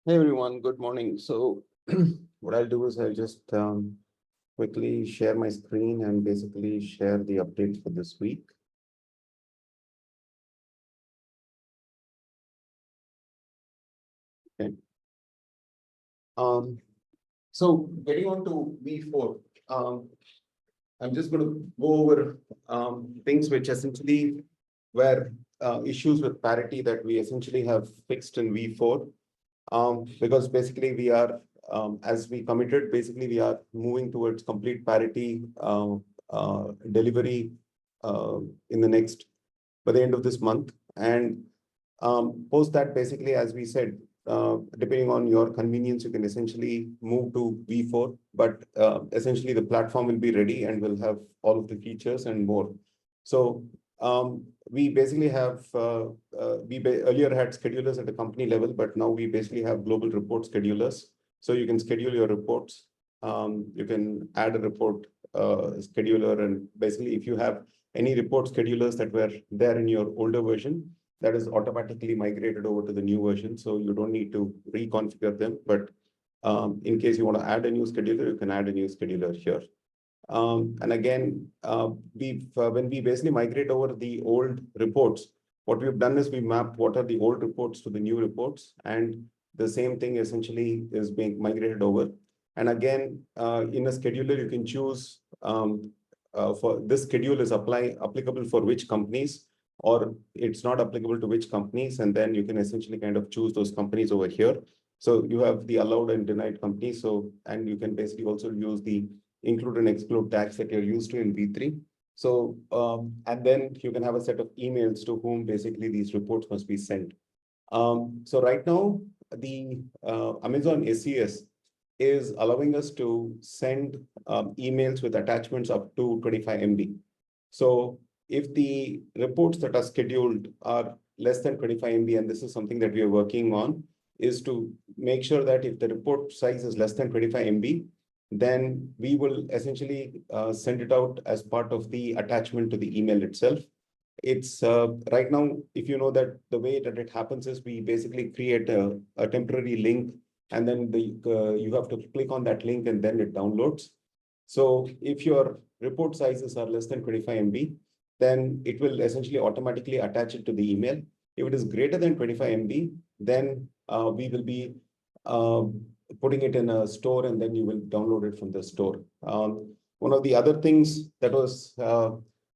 Hey everyone, good morning. So what I'll do is I'll just quickly share my screen and basically share the updates for this week. Okay. So getting on to V4, I'm just going to go over things which essentially were issues with parity that we essentially have fixed in V4. Because basically we are, as we committed, basically we are moving towards complete parity delivery in the next, by the end of this month. And post that, basically, as we said, depending on your convenience, you can essentially move to V4, but essentially the platform will be ready and will have all of the features and more. So we basically have, earlier had schedulers at the company level, but now we basically have global report schedulers. So you can schedule your reports. You can add a report scheduler, and basically if you have any report schedulers that were there in your older version, that is automatically migrated over to the new version. So you don't need to reconfigure them. But in case you want to add a new scheduler, you can add a new scheduler here. And again, when we basically migrate over the old reports, what we've done is we mapped what are the old reports to the new reports, and the same thing essentially is being migrated over. And again, in a scheduler, you can choose for this schedule is applicable for which companies, or it's not applicable to which companies, and then you can essentially kind of choose those companies over here. So you have the allowed and denied companies. So, and you can basically also use the include and exclude tags that you're used to in V3. So, and then you can have a set of emails to whom basically these reports must be sent. So right now, the Amazon SES is allowing us to send emails with attachments up to 25 MB. So if the reports that are scheduled are less than 25 MB, and this is something that we are working on, is to make sure that if the report size is less than 25 MB, then we will essentially send it out as part of the attachment to the email itself. It's right now, if you know that the way that it happens is we basically create a temporary link, and then you have to click on that link and then it downloads. So if your report sizes are less than 25 MB, then it will essentially automatically attach it to the email. If it is greater than 25 MB, then we will be putting it in a store, and then you will download it from the store. One of the other things that was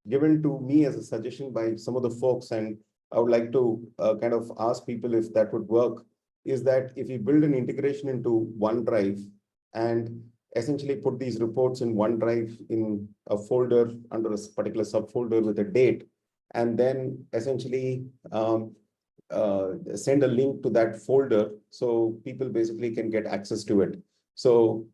given to me as a suggestion by some of the folks, and I would like to kind of ask people if that would work, is that if you build an integration into OneDrive and essentially put these reports in OneDrive in a folder under a particular subfolder with a date, and then essentially send a link to that folder so people basically can get access to it. So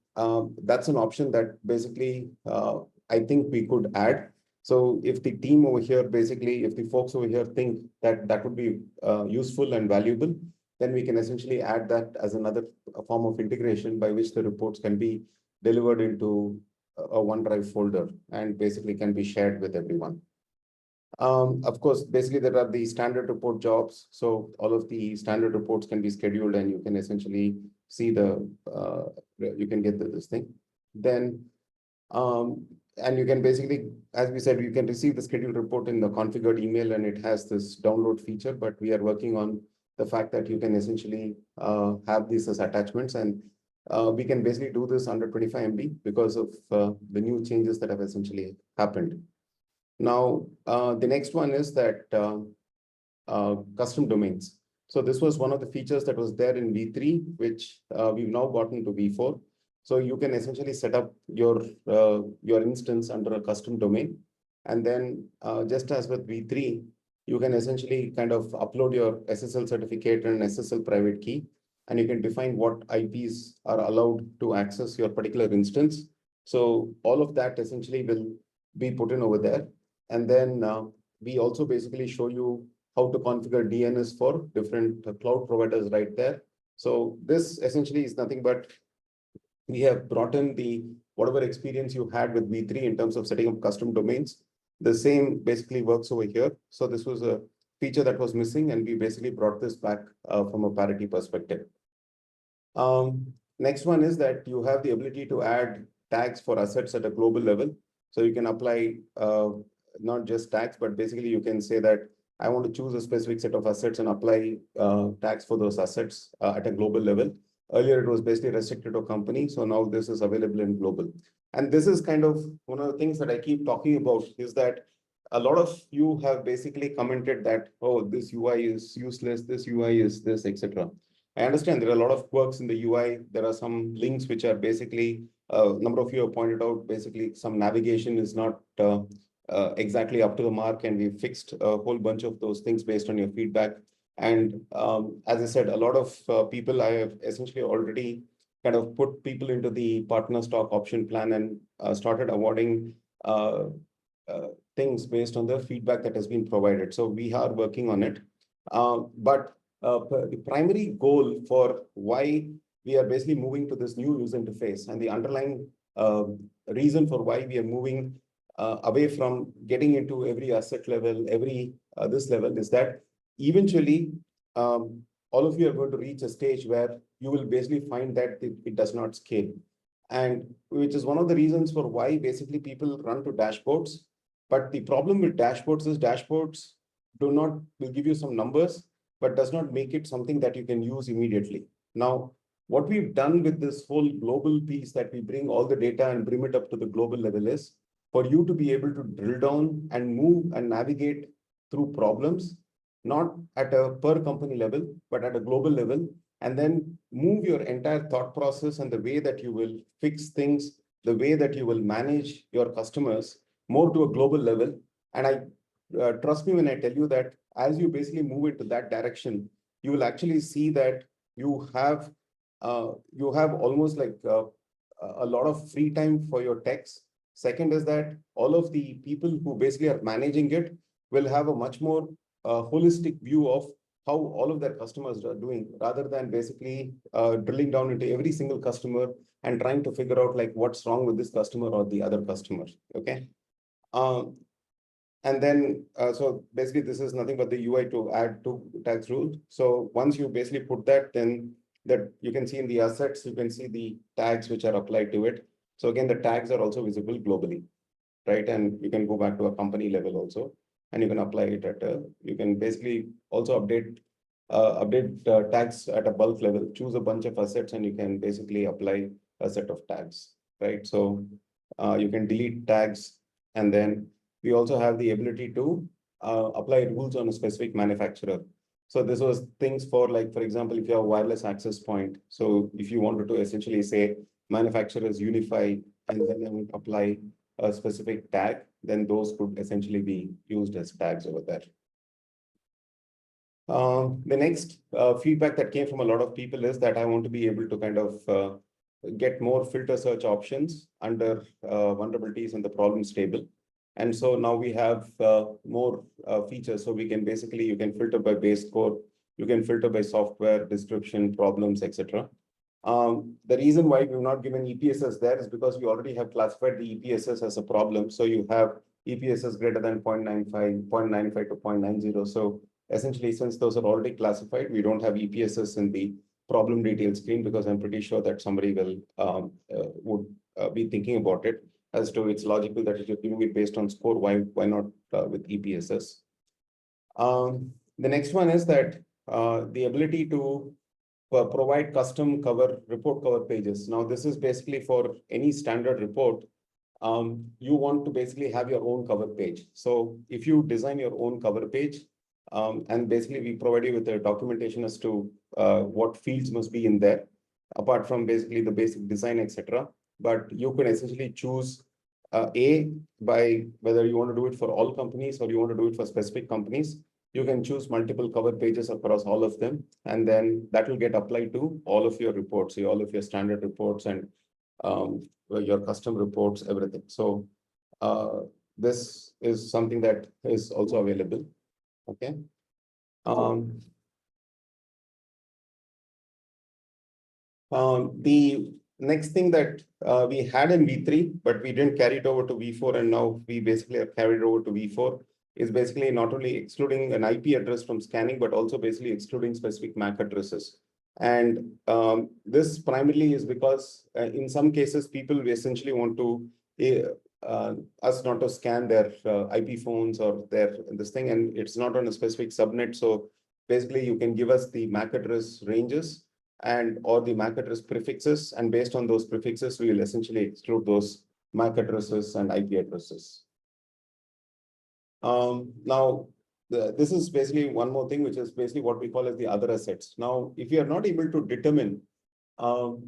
that's an option that basically I think we could add. So if the team over here, basically, if the folks over here think that that would be useful and valuable, then we can essentially add that as another form of integration by which the reports can be delivered into a OneDrive folder and basically can be shared with everyone. Of course, basically there are the standard report jobs. So all of the standard reports can be scheduled, and you can essentially see you can get this thing. Then, and you can basically, as we said, you can receive the scheduled report in the configured email, and it has this download feature, but we are working on the fact that you can essentially have these as attachments, and we can basically do this under 25 MB because of the new changes that have essentially happened. Now, the next one is that custom domains. So this was one of the features that was there in V3, which we've now gotten to V4. So you can essentially set up your instance under a custom domain. And then just as with V3, you can essentially kind of upload your SSL certificate and SSL private key, and you can define what IPs are allowed to access your particular instance. So all of that essentially will be put in over there. And then we also basically show you how to configure DNS for different cloud providers right there. So this essentially is nothing but we have brought in the whatever experience you had with V3 in terms of setting up custom domains. The same basically works over here. So this was a feature that was missing, and we basically brought this back from a parity perspective. Next one is that you have the ability to add tags for assets at a global level. So you can apply not just tags, but basically you can say that I want to choose a specific set of assets and apply tags for those assets at a global level. Earlier, it was basically restricted to a company. So now this is available in global. And this is kind of one of the things that I keep talking about is that a lot of you have basically commented that, oh, this UI is useless, this UI is this, etc. I understand there are a lot of quirks in the UI. There are some links which are basically, a number of you have pointed out, basically some navigation is not exactly up to the mark, and we fixed a whole bunch of those things based on your feedback. And as I said, a lot of people, I have essentially already kind of put people into the partner stock option plan and started awarding things based on the feedback that has been provided. So we are working on it. But the primary goal for why we are basically moving to this new user interface and the underlying reason for why we are moving away from getting into every asset level, every this level is that eventually all of you are going to reach a stage where you will basically find that it does not scale. And which is one of the reasons for why basically people run to dashboards. But the problem with dashboards is dashboards will give you some numbers, but does not make it something that you can use immediately. Now, what we've done with this whole global piece that we bring all the data and bring it up to the global level is for you to be able to drill down and move and navigate through problems, not at a per company level, but at a global level, and then move your entire thought process and the way that you will fix things, the way that you will manage your customers more to a global level. And I trust me when I tell you that as you basically move into that direction, you will actually see that you have almost like a lot of free time for your techs. Second is that all of the people who basically are managing it will have a much more holistic view of how all of their customers are doing, rather than basically drilling down into every single customer and trying to figure out like what's wrong with this customer or the other customer. Okay. And then, so basically this is nothing but the UI to add to tags rule. So once you basically put that, then that you can see in the assets, you can see the tags which are applied to it. So again, the tags are also visible globally, right? And you can go back to a company level also, and you can apply it at you can basically also update tags at a bulk level, choose a bunch of assets, and you can basically apply a set of tags, right? So you can delete tags, and then we also have the ability to apply rules on a specific manufacturer. So this was things for like, for example, if you have a wireless access point. So if you wanted to essentially say manufacturers unify and then apply a specific tag, then those could essentially be used as tags over there. The next feedback that came from a lot of people is that I want to be able to kind of get more filter search options under vulnerabilities in the problems table. And so now we have more features. So we can basically, you can filter by base code, you can filter by software, description, problems, etc. The reason why we've not given EPSS there is because we already have classified the EPSS as a problem. So you have EPSS greater than 0.95, 0.95 to 0.90. So essentially, since those are already classified, we don't have EPSS in the problem detail screen, because I'm pretty sure that somebody will would be thinking about it as to it's logical that if you're giving it based on score, why not with EPSS? The next one is that the ability to provide custom report cover pages. Now, this is basically for any standard report. You want to basically have your own cover page. So if you design your own cover page, and basically we provide you with a documentation as to what fields must be in there, apart from basically the basic design, etc. But you can essentially choose by whether you want to do it for all companies or you want to do it for specific companies. You can choose multiple cover pages across all of them, and then that will get applied to all of your reports, all of your standard reports and your custom reports, everything. So this is something that is also available. Okay. The next thing that we had in V3, but we didn't carry it over to V4, and now we basically have carried over to V4, is basically not only excluding an IP address from scanning, but also basically excluding specific MAC addresses. And this primarily is because in some cases, people essentially want to us not to scan their IP phones or their this thing, and it's not on a specific subnet. So basically, you can give us the MAC address ranges and or the MAC address prefixes, and based on those prefixes, we will essentially exclude those MAC addresses and IP addresses. Now, this is basically one more thing, which is basically what we call as the other assets. Now, if you are not able to determine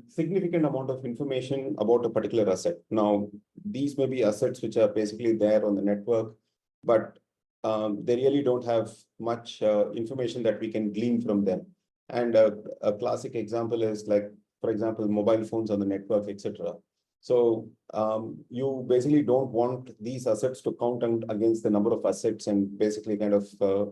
significant amount of information about a particular asset. Now, these may be assets which are basically there on the network, but they really don't have much information that we can glean from them. And a classic example is like, for example, mobile phones on the network, etc. So you basically don't want these assets to count against the number of assets and basically kind of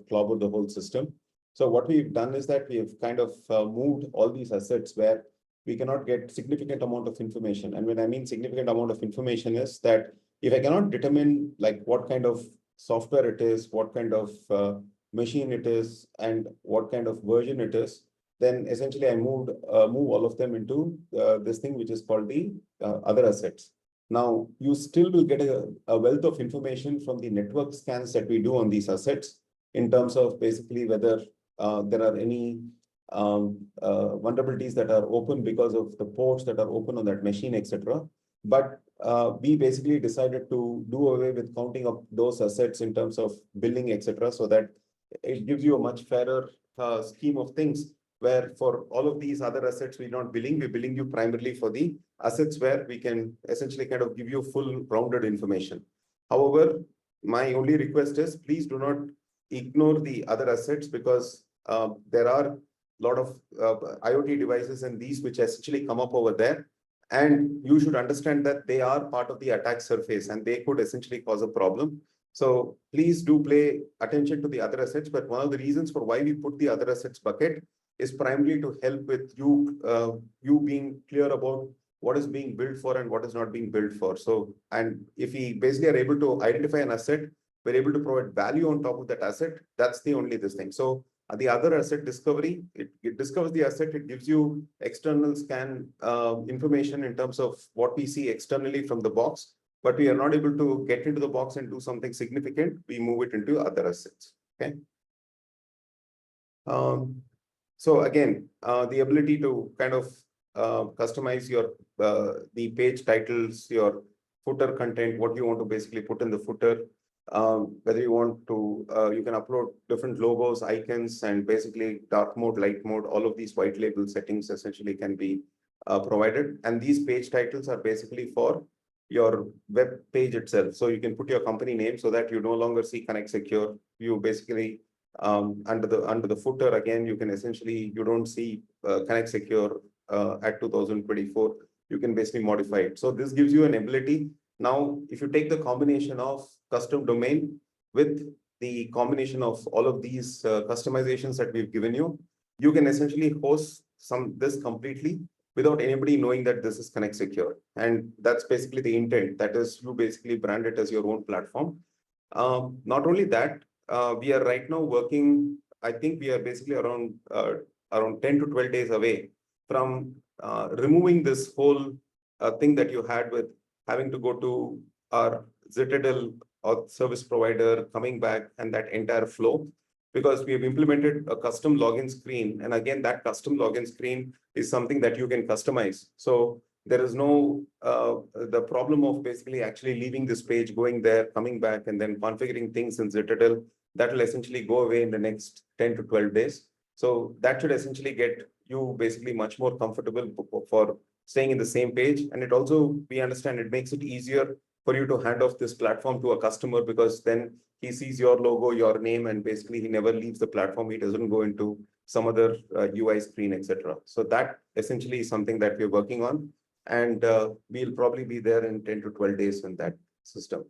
clobber the whole system. So what we've done is that we have kind of moved all these assets where we cannot get significant amount of information. And when I mean significant amount of information is that if I cannot determine like what kind of software it is, what kind of machine it is, and what kind of version it is, then essentially I move all of them into this thing which is called the other assets. Now, you still will get a wealth of information from the network scans that we do on these assets in terms of basically whether there are any vulnerabilities that are open because of the ports that are open on that machine, etc. But we basically decided to do away with counting up those assets in terms of billing, etc., so that it gives you a much fairer scheme of things, where for all of these other assets, we're billing you primarily for the assets where we can essentially kind of give you full rounded information. However, my only request is please do not ignore the other assets, because there are a lot of IoT devices and these which essentially come up over there. And you should understand that they are part of the attack surface and they could essentially cause a problem. So please do pay attention to the other assets. But one of the reasons for why we put the other assets bucket is primarily to help with you being clear about what is being built for and what is not being built for. So, and if we basically are able to identify an asset, we're able to provide value on top of that asset. That's the only this thing. So the other asset discovery, it discovers the asset, it gives you external scan information in terms of what we see externally from the box, but we are not able to get into the box and do something significant. We move it into other assets. Okay. So again, the ability to kind of customize your the page titles, your footer content, what you want to basically put in the footer, whether you want to, you can upload different logos, icons, and basically dark mode, light mode, all of these white label settings essentially can be provided. And these page titles are basically for your web page itself. So you can put your company name so that you no longer see ConnectSecure. You basically under the footer, again, you can essentially, you don't see ConnectSecure at 2024. You can basically modify it. So this gives you an ability. Now, if you take the combination of custom domain with the combination of all of these customizations that we've given you, you can essentially host this completely without anybody knowing that this is ConnectSecure. And that's basically the intent. That is, you basically brand it as your own platform. Not only that, we are right now working, I think we are basically around 10 to 12 days away from removing this whole thing that you had with having to go to our Citadel or service provider, coming back, and that entire flow, because we have implemented a custom login screen. And again, that custom login screen is something that you can customize. So there is no the problem of basically actually leaving this page, going there, coming back, and then configuring things in Citadel. That will essentially go away in the next 10 to 12 days. So that should essentially get you basically much more comfortable for staying in the same page. And it also, we understand, it makes it easier for you to hand off this platform to a customer, because then he sees your logo, your name, and basically he never leaves the platform. He doesn't go into some other UI screen, etc. So that essentially is something that we're working on. And we'll probably be there in 10 to 12 days in that system.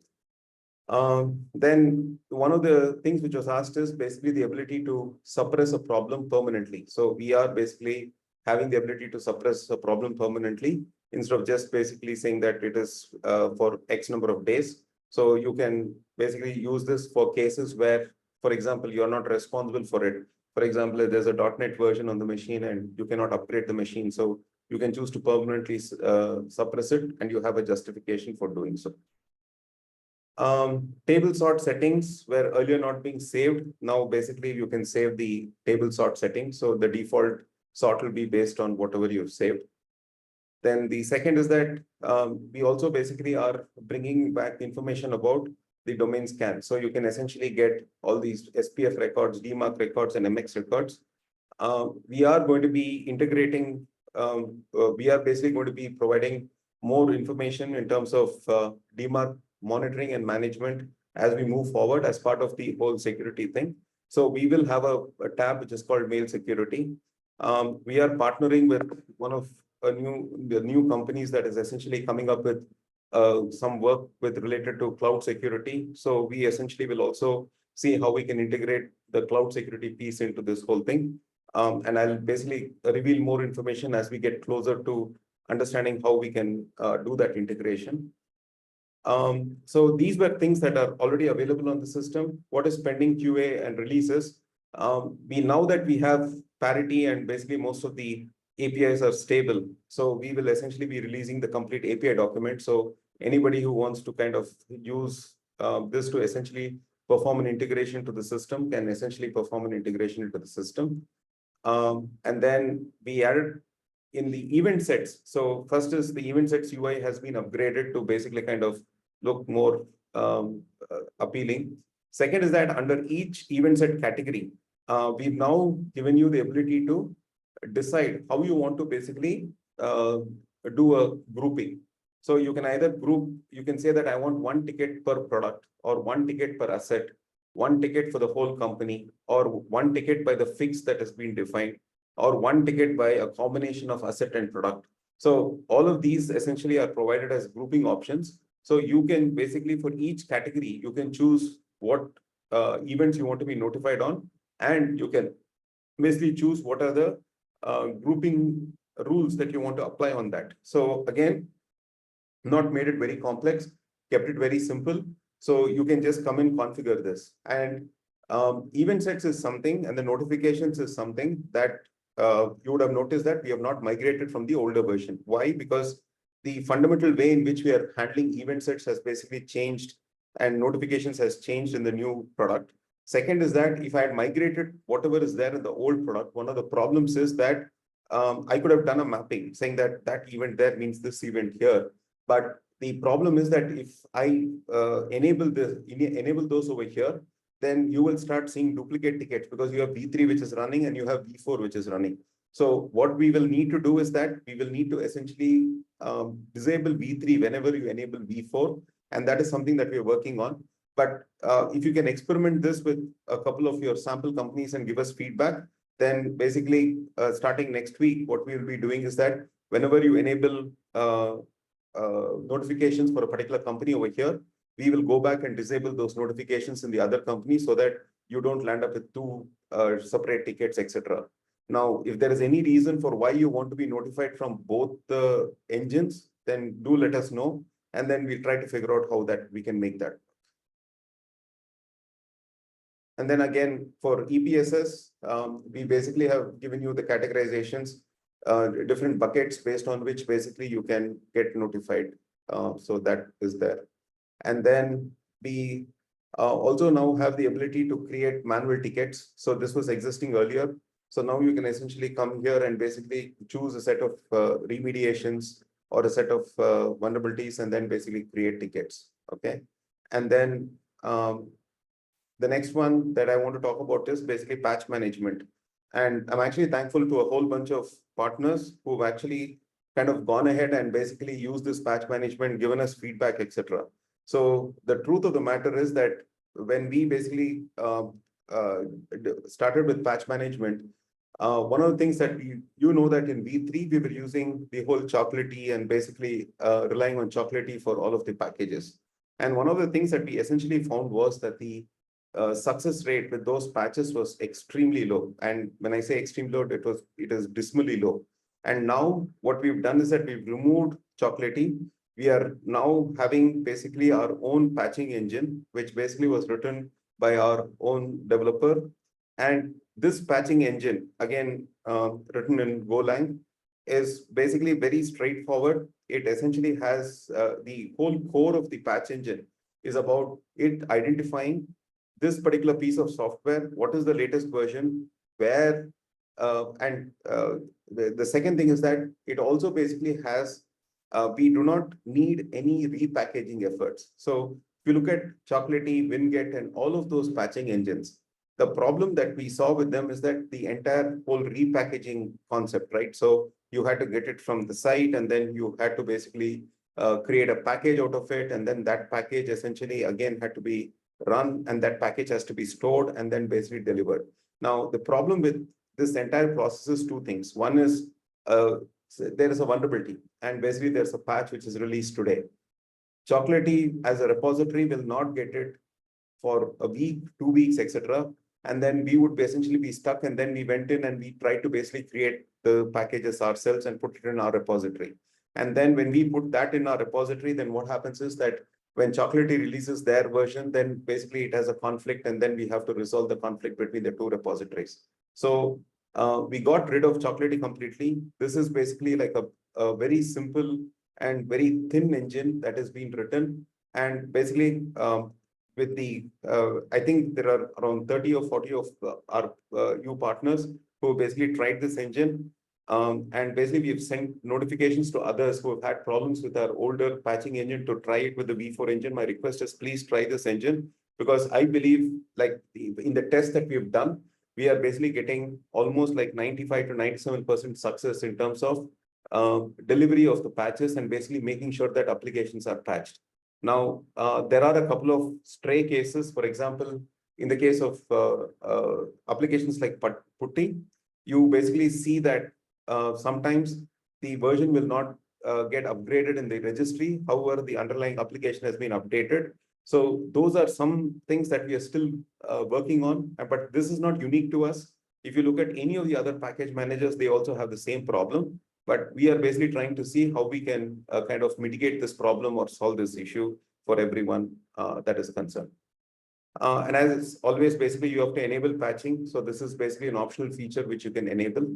Then one of the things which was asked is basically the ability to suppress a problem permanently. So we are basically having the ability to suppress a problem permanently instead of just basically saying that it is for X number of days. So you can basically use this for cases where, for example, you're not responsible for it. For example, if there's a .NET version on the machine and you cannot upgrade the machine, so you can choose to permanently suppress it, and you have a justification for doing so. Table sort settings were earlier not being saved. Now, basically, you can save the table sort settings. So the default sort will be based on whatever you've saved. Then the second is that we also basically are bringing back information about the domain scan. So you can essentially get all these SPF records, DMARC records, and MX records. We are going to be integrating, we are basically going to be providing more information in terms of DMARC monitoring and management as we move forward as part of the whole security thing. So we will have a tab which is called Mail Security. We are partnering with one of the new companies that is essentially coming up with some work with related to cloud security. So we essentially will also see how we can integrate the cloud security piece into this whole thing. And I'll basically reveal more information as we get closer to understanding how we can do that integration. So these were things that are already available on the system. What is pending QA and releases? Now that we have parity and basically most of the APIs are stable, so we will essentially be releasing the complete API document. So anybody who wants to kind of use this to essentially perform an integration to the system can essentially perform an integration into the system. And then we added in the event sets. So first is the event sets UI has been upgraded to basically kind of look more appealing. Second is that under each event set category, we've now given you the ability to decide how you want to basically do a grouping. So you can either group, you can say that I want one ticket per product, or one ticket per asset, one ticket for the whole company, or one ticket by the fix that has been defined, or one ticket by a combination of asset and product. So all of these essentially are provided as grouping options. So you can basically, for each category, you can choose what events you want to be notified on, and you can basically choose what are the grouping rules that you want to apply on that. So again, not made it very complex, kept it very simple. So you can just come and configure this. And event sets is something, and the notifications is something that you would have noticed that we have not migrated from the older version. Why? Because the fundamental way in which we are handling event sets has basically changed, and notifications has changed in the new product. Second is that if I had migrated whatever is there in the old product, one of the problems is that I could have done a mapping saying that that event there means this event here. But the problem is that if I enable those over here, then you will start seeing duplicate tickets because you have V3 which is running and you have V4 which is running. So what we will need to do is that we will need to essentially disable V3 whenever you enable V4. And that is something that we are working on. But if you can experiment this with a couple of your sample companies and give us feedback, then basically starting next week, what we will be doing is that whenever you enable notifications for a particular company over here, we will go back and disable those notifications in the other company so that you don't land up with two separate tickets, etc. Now, if there is any reason for why you want to be notified from both the engines, then do let us know, and then we'll try to figure out how that we can make that. And then again, for EPSS, we basically have given you the categorizations, different buckets based on which basically you can get notified. So that is there. And then we also now have the ability to create manual tickets. So this was existing earlier. So now you can essentially come here and basically choose a set of remediations or a set of vulnerabilities and then basically create tickets. Okay. And then the next one that I want to talk about is basically patch management. And I'm actually thankful to a whole bunch of partners who've actually kind of gone ahead and basically used this patch management, given us feedback, etc. So the truth of the matter is that when we basically started with patch management, one of the things that you know that in V3, we were using the whole chocolatey and basically relying on chocolatey for all of the packages. And one of the things that we essentially found was that the success rate with those patches was extremely low. And when I say extremely low, it is dismally low. And now what we've done is that we've removed chocolatey. We are now having basically our own patching engine, which basically was written by our own developer. And this patching engine, again, written in Golang, is basically very straightforward. It essentially has the whole core of the patch engine is about it identifying this particular piece of software, what is the latest version, where, the second thing is that it also basically has, we do not need any repackaging efforts. So if you look at Chocolatey, Winget, and all of those patching engines, the problem that we saw with them is that the entire whole repackaging concept, right? So you had to get it from the site, and then you had to basically create a package out of it. And then that package essentially again had to be run, and that package has to be stored and then basically delivered. Now, the problem with this entire process is two things. One is there is a vulnerability, and basically there's a patch which is released today. Chocolatey as a repository will not get it for a week, 2 weeks, etc. And then we would essentially be stuck. And then we went in and we tried to basically create the packages ourselves and put it in our repository. And then when we put that in our repository, then what happens is that when Chocolatey releases their version, then basically it has a conflict, and then we have to resolve the conflict between the two repositories. So we got rid of Chocolatey completely. This is basically like a very simple and very thin engine that has been written. And basically, with the, I think there are around 30 or 40 of our new partners who basically tried this engine. And basically, we've sent notifications to others who have had problems with our older patching engine to try it with the V4 engine. My request is please try this engine, because I believe, like in the test that we've done, we are basically getting almost like 95 to 97% success in terms of delivery of the patches and basically making sure that applications are patched. Now, there are a couple of stray cases. For example, in the case of applications like Putty, you basically see that sometimes the version will not get upgraded in the registry. However, the underlying application has been updated. So those are some things that we are still working on, but this is not unique to us. If you look at any of the other package managers, they also have the same problem. But we are basically trying to see how we can kind of mitigate this problem or solve this issue for everyone that is concerned. And as always, basically, you have to enable patching. So this is basically an optional feature which you can enable.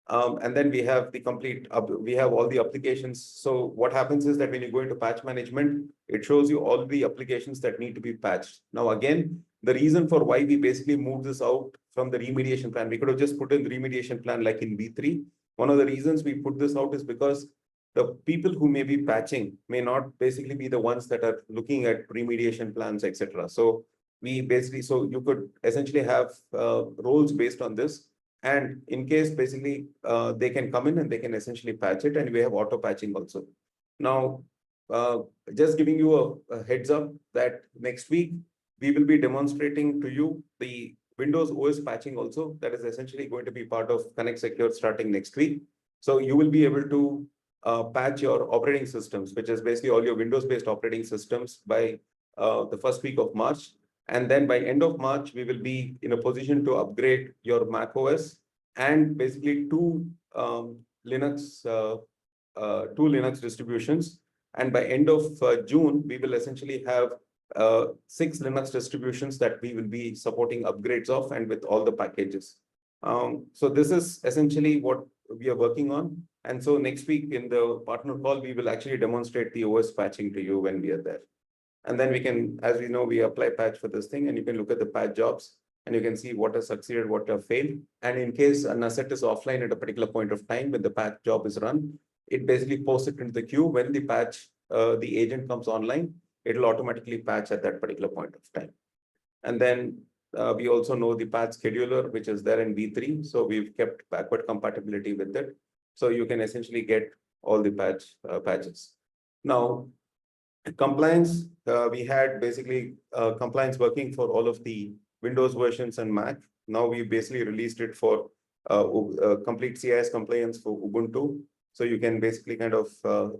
And then we have the complete, we have all the applications. So what happens is that when you go into patch management, it shows you all the applications that need to be patched. Now, again, the reason for why we basically moved this out from the remediation plan, we could have just put in the remediation plan like in V3. One of the reasons we put this out is because the people who may be patching may not basically be the ones that are looking at remediation plans, etc. So we basically, so you could essentially have roles based on this. And in case basically they can come in and they can essentially patch it, and we have auto patching also. Now, just giving you a heads up that next week we will be demonstrating to you the Windows OS patching also. That is essentially going to be part of ConnectSecure starting next week. So you will be able to patch your operating systems, which is basically all your Windows-based operating systems by the first week of March. And then by end of March, we will be in a position to upgrade your Mac OS and basically two Linux distributions. And by end of June, we will essentially have 6 Linux distributions that we will be supporting upgrades of, and with all the packages. So this is essentially what we are working on. And so next week in the partner call, we will actually demonstrate the OS patching to you when we are there. And then we can, as we know, we apply patch for this thing, and you can look at the patch jobs and you can see what has succeeded, what have failed. And in case an asset is offline at a particular point of time when the patch job is run, it basically posts it into the queue. When the patch, the agent comes online, it will automatically patch at that particular point of time. And then we also know the patch scheduler, which is there in V3. So we've kept backward compatibility with it. So you can essentially get all the patches. Now, Compliance, we had basically compliance working for all of the Windows versions and Mac. Now we basically released it for complete CIS compliance for Ubuntu. So you can basically kind of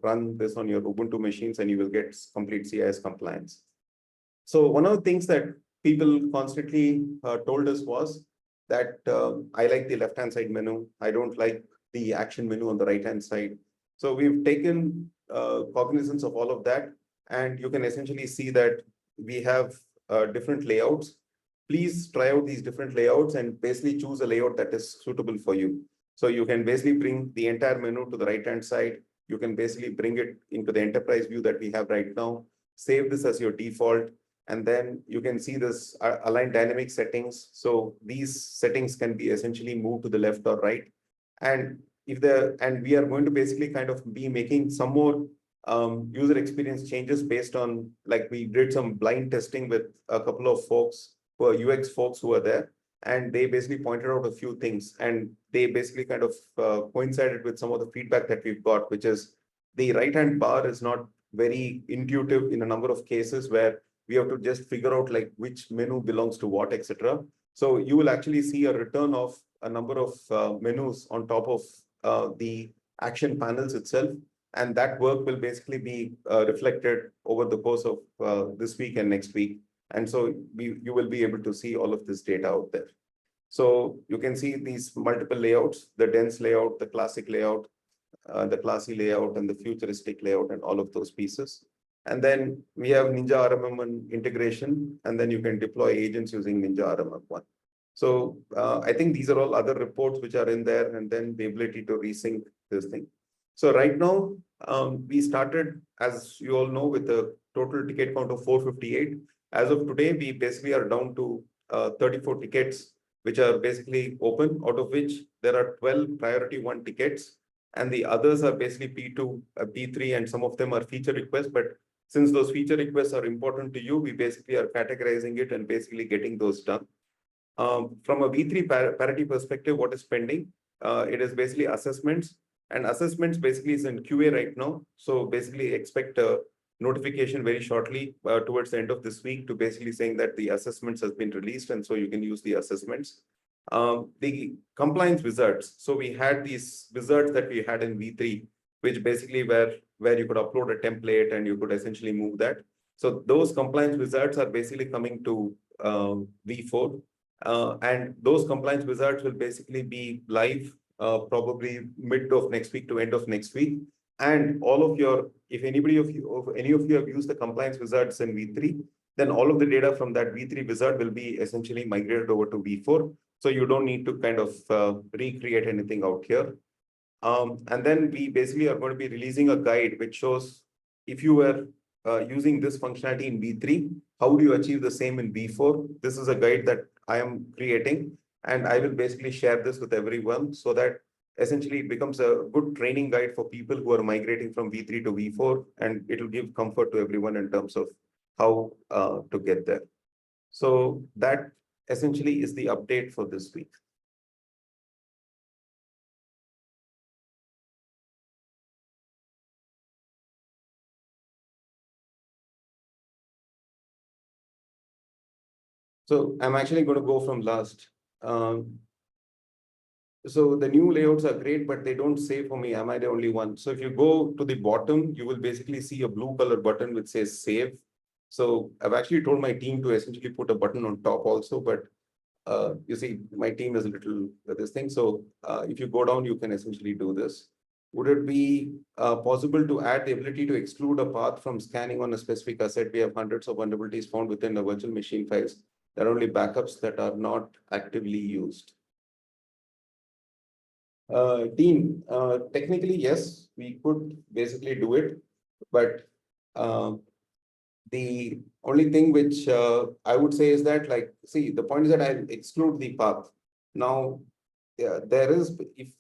run this on your Ubuntu machines and you will get complete CIS compliance. So one of the things that people constantly told us was that I like the left-hand side menu. I don't like the action menu on the right-hand side. So we've taken cognizance of all of that. And you can essentially see that we have different layouts. Please try out these different layouts and basically choose a layout that is suitable for you. So you can basically bring the entire menu to the right-hand side. You can basically bring it into the enterprise view that we have right now. Save this as your default. And then you can see this align dynamic settings. So these settings can be essentially moved to the left or right. And we are going to basically kind of be making some more user experience changes based on, like we did some blind testing with a couple of folks who are UX folks who are there. And they basically pointed out a few things, and they basically kind of coincided with some of the feedback that we've got, which is the right-hand bar is not very intuitive in a number of cases where we have to just figure out like which menu belongs to what, etc. So you will actually see a return of a number of menus on top of the action panels itself. And that work will basically be reflected over the course of this week and next week. And so you will be able to see all of this data out there. So you can see these multiple layouts, the dense layout, the classic layout, the classy layout, and the futuristic layout, and all of those pieces. And then we have Ninja RMM integration, and then you can deploy agents using Ninja RMM1. So I think these are all other reports which are in there, and then the ability to resync this thing. So right now, we started, as you all know, with a total ticket count of 458. As of today, we basically are down to 34 tickets, which are basically open, out of which there are 12 priority 1 tickets, and the others are basically P2, P3, and some of them are feature requests. But since those feature requests are important to you, we basically are categorizing it and basically getting those done. From a V3 parity perspective, what is pending? It is basically assessments, and assessments basically is in QA right now. So basically expect a notification very shortly towards the end of this week to basically saying that the assessments has been released, and so you can use the assessments. The compliance wizards. So we had these wizards that we had in V3, which basically where you could upload a template and you could essentially move that. So those compliance wizards are basically coming to V4. And those compliance wizards will basically be live probably mid of next week to end of next week. And all of your, if any of you have used the compliance wizards in V3, then all of the data from that V3 wizard will be essentially migrated over to V4. So you don't need to kind of recreate anything out here. And then we basically are going to be releasing a guide which shows if you were using this functionality in V3, how do you achieve the same in V4? This is a guide that I am creating, and I will basically share this with everyone so that essentially it becomes a good training guide for people who are migrating from V3 to V4, and it will give comfort to everyone in terms of how to get there. So that essentially is the update for this week. So I'm actually going to go from last. So the new layouts are great, but they don't say for me, am I the only one? So if you go to the bottom, you will basically see a blue color button which says save. So I've actually told my team to essentially put a button on top also, but you see my team is a little this thing. So if you go down, you can essentially do this. Would it be possible to add the ability to exclude a path from scanning on a specific asset? We have hundreds of vulnerabilities found within the virtual machine files. There are only backups that are not actively used. Team, technically, yes, we could basically do it, but the only thing which I would say is that, like, see, the point is that I exclude the path. Now, there is, if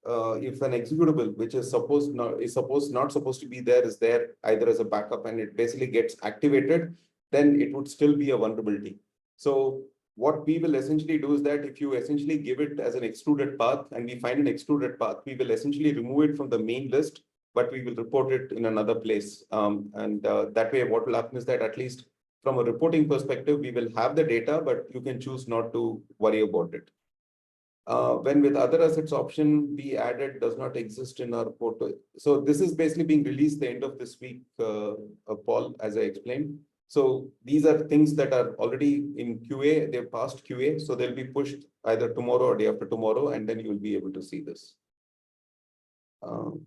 an executable which is not supposed to be there is there either as a backup and it basically gets activated, then it would still be a vulnerability. So what we will essentially do is that if you essentially give it as an excluded path and we find an excluded path, we will essentially remove it from the main list but we will report it in another place. That way, what will happen is that at least from a reporting perspective, we will have the data, but you can choose not to worry about it. When with other assets option we added does not exist in our portal. So this is basically being released the end of this week, Paul, as I explained. So these are things that are already in QA, they've passed QA, so they'll be pushed either tomorrow or day after tomorrow, and then you'll be able to see this. Will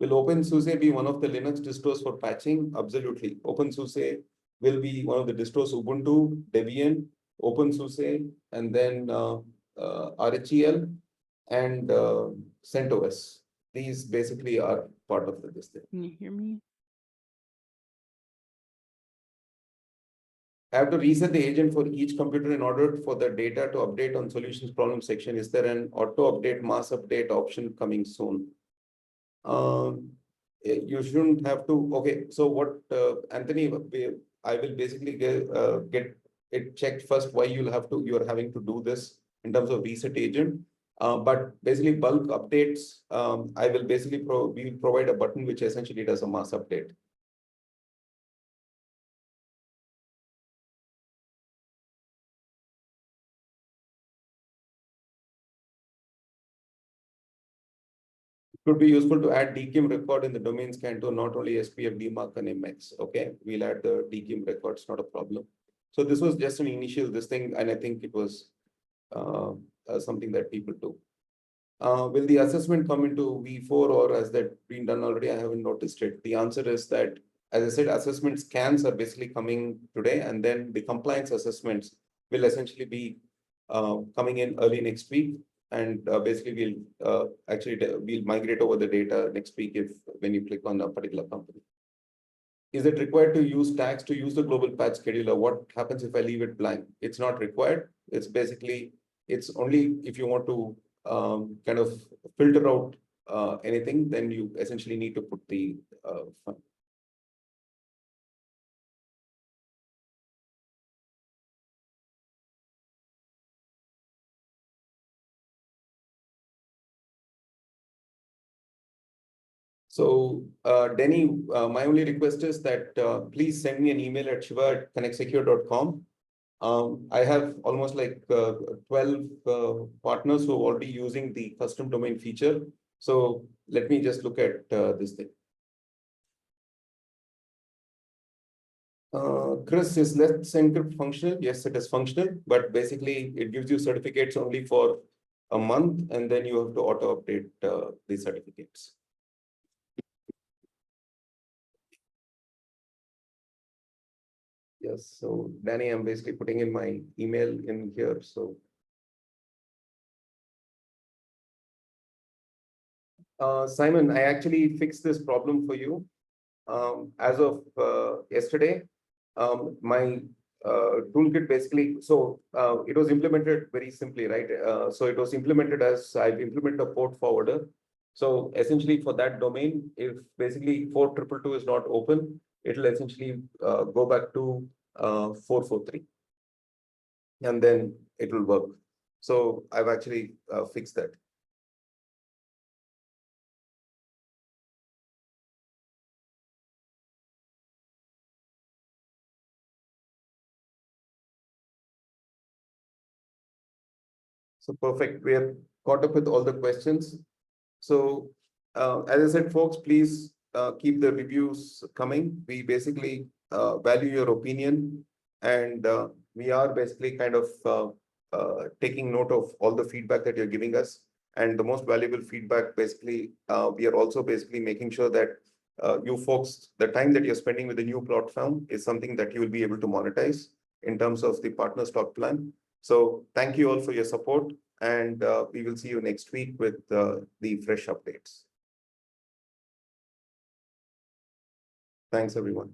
OpenSUSE be one of the Linux distros for patching? Absolutely. OpenSUSE will be one of the distros, Ubuntu, Debian, OpenSUSE, and then RHEL and CentOS. These basically are part of this thing. Can you hear me? I have to reset the agent for each computer in order for the data to update on solutions problem section. Is there an auto update, mass update option coming soon? You shouldn't have to. Okay, so what, Anthony, I will basically get it checked first why you are having to do this in terms of reset agent. But basically bulk updates, I will basically we will provide a button which essentially does a mass update. Could be useful to add DKIM record in the domain scan to not only SPF, DMARC and MX. Okay, we'll add the DKIM records, not a problem. So this was just an initial this thing, and I think it was something that people do. Will the assessment come into V4 or has that been done already? I haven't noticed it. The answer is that, as I said, assessment scans are basically coming today, and then the compliance assessments will essentially be coming in early next week. And basically, we'll migrate over the data next week when you click on a particular company. Is it required to use tags to use the global patch scheduler? What happens if I leave it blank? It's not required. It's basically, it's only if you want to kind of filter out anything, then you essentially need to put the fund. So, Denny, my only request is that please send me an email at shiva@connectsecure.com. I have almost like 12 partners who are already using the custom domain feature. So let me just look at this thing. Chris, is Let's Encrypt functional? Yes, it is functional, but basically it gives you certificates only for a month, and then you have to auto update the certificates. Yes, so Danny, I'm basically putting in my email in here. So Simon, I actually fixed this problem for you. As of yesterday, my toolkit basically, so it was implemented very simply, right? So it was implemented as I've implemented a port forwarder. So essentially for that domain, if basically 4222 is not open, it'll essentially go back to 443. And then it will work. So I've actually fixed that. So perfect. We have caught up with all the questions. So as I said, folks, please keep the reviews coming. We basically value your opinion, and we are basically kind of taking note of all the feedback that you're giving us. And the most valuable feedback, basically, we are also basically making sure that you folks, the time that you're spending with the new platform is something that you will be able to monetize in terms of the partner stock plan. So thank you all for your support, and we will see you next week with the fresh updates. Thanks, everyone.